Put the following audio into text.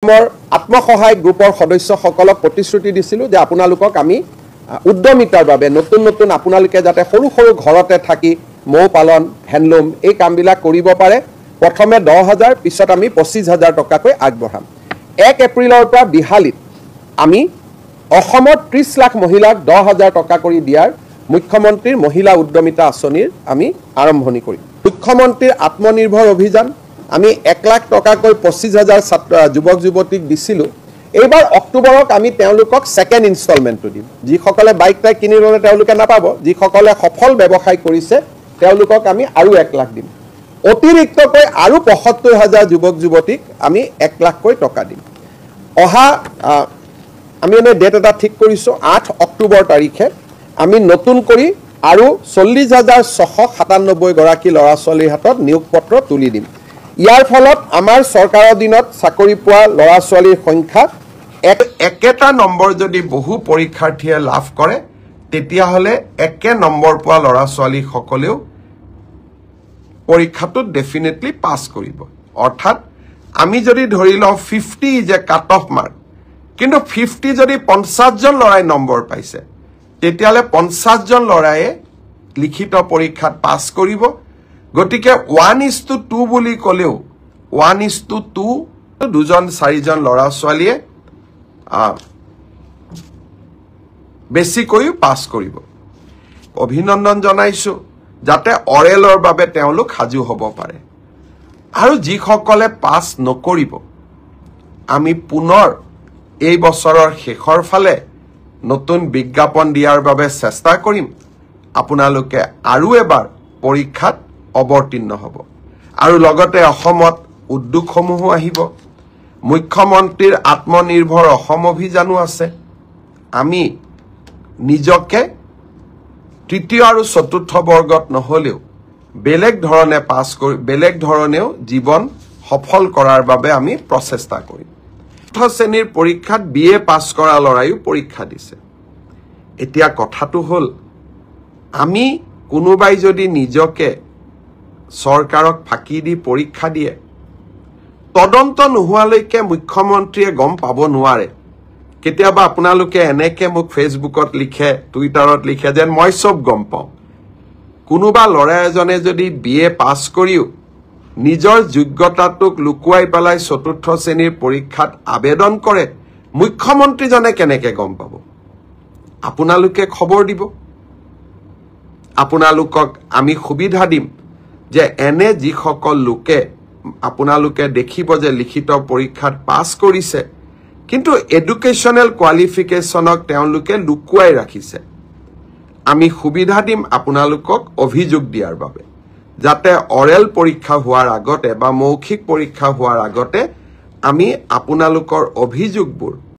আত্মসহায়ক গ্ৰুপৰ সদস্যসকলক প্ৰতিশ্ৰুতি দিছিলোঁ যে আপোনালোকক আমি উদ্যমিতাৰ বাবে নতুন নতুন আপোনালোকে যাতে সৰু সৰু ঘৰতে থাকি মৌ পালন হেণ্ডলুম এই কামবিলাক কৰিব পাৰে প্ৰথমে 10,000 পিছত আমি 25,000 টকাকৈ আগবঢ়াম 1 এপ্ৰিলৰ পৰা বিহালীত আমি অসমত 30 লাখ মহিলাক 10,000 টকা কৰি দিয়াৰ মুখ্যমন্ত্ৰীৰ মহিলা উদ্যমিতা আঁচনিৰ আমি আৰম্ভণি কৰিম মুখ্যমন্ত্ৰীৰ আত্মনিৰ্ভৰ অভিযান আমি 1 লাখ টকাকৈ 25,000 যুৱক যুৱতীক দিছিলোঁ এইবাৰ অক্টোবৰত আমি তেওঁলোকক সেকেন্ড ইনষ্টলমেন্টটো দিম যিসকলে বাইক টাইক কিনি ল'লে তেওঁলোকে নাপাব যিসকলে সফল ব্যৱসায় কৰিছে তেওঁলোকক আমি আৰু 1 লাখ দিম অতিৰিক্তকৈ আৰু 75,000 যুৱক যুৱতীক আমি 1 লাখকৈ টকা দিম অহা আমি এনে ডেট এটা ঠিক কৰিছোঁ 8 অক্টোবৰ তাৰিখে আমি নতুন কৰি আৰু 40,697 গৰাকী ল'ৰা ছোৱালীৰ হাতত নিয়োগ পত্ৰ তুলি দিম ইয়াৰ ফলত আমাৰ চৰকাৰৰ দিনত চাকৰি পোৱা ল'ৰা ছোৱালীৰ সংখ্যা একেটা নম্বৰ যদি বহু পৰীক্ষাৰ্থীয়ে লাভ কৰে তেতিয়া হলে একে নম্বৰ পোৱা ল'ৰা ছোৱালী সকলেও পৰীক্ষাটো ডেফিনেটলি পাস কৰিব অৰ্থাৎ আমি যদি ধৰি লওঁ 50 যে কাট অফ মাৰ্ক কিন্তু 50 যদি 50 জন ল'ৰাই নম্বৰ পাইছে তেতিয়ালে 50 জন ল'ৰাই লিখিত পৰীক্ষাত পাস কৰিব গতিকে 1:2 বুলি কলেও 1:2 দুজন চাৰিজন ল'ৰা ছোৱালীয়ে বেছিকৈ পাস কৰিব অভিনন্দন জনাইছো যাতে অৰেলৰ বাবে তেওঁলোক হাজু হ'ব পাৰে আৰু যিসকলে পাস নকৰিব আমি পুনৰ এই বছৰৰ শেষৰ ফালে নতুন বিজ্ঞাপন দিয়াৰ বাবে চেষ্টা কৰিম আপোনালোকে আৰু এবাৰ পৰীক্ষাত অৱতীৰ্ণ হ'ব আৰু লগতে অসমত উদ্যোগসমূহ আহিব মুখ্যমন্ত্ৰীৰ আত্মনিৰ্ভৰ অসম অভিযানো আছে আমি নিজকে তৃতীয় আৰু চতুৰ্থ বৰ্গত নহলেও বেলেগ ধৰণে পাস কৰি বেলেগ ধৰণেও জীৱন সফল কৰাৰ বাবে আমি প্ৰচেষ্টা কৰিম চতুৰ্থ শ্ৰেণীৰ পৰীক্ষাত বিএ পাস কৰা ল'ৰাইও পৰীক্ষা দিছে এতিয়া কথাটো হ'ল আমি কোনোবাই যদি নিজকে চৰকাৰক ফাঁকি দি পৰীক্ষা দিয়ে তদন্ত নোহোৱালৈকে মুখ্যমন্ত্ৰীয়ে গম পাব নোৱাৰে কেতিয়াবা আপোনালোকে এনেকে মোক ফেসবুকত লিখে টুইটাৰত লিখে যেন মই সব গম পাওঁ কোনোবা ল'ৰা এজনে যদি বিএ পাস কৰিও নিজৰ যোগ্যতাটোক লুকুৱাই পেলাই চতুৰ্থ শ্ৰেণীৰ পৰীক্ষাত আবেদন কৰে মুখ্যমন্ত্ৰীজনে কেনেকে গম পাব আপোনালোকে খবৰ দিব আপোনালোকক আমি সুবিধা দিম যে এনে যিসকল লোকে আপোনালোকে দেখিব যে লিখিত পৰীক্ষাত পাস কৰিছে কিন্তু এডুকেশনাল কোৱালিফিকেশনক তেওঁলোকে লুকুৱাই ৰাখিছে আমি সুবিধা দিম আপোনালোকক অভিযোগ দিয়াৰ বাবে যাতে অৰেল পৰীক্ষা হোৱাৰ আগতে বা মৌখিক পৰীক্ষা হোৱাৰ আগতে আমি আপোনালোকৰ অভিযোগবোৰ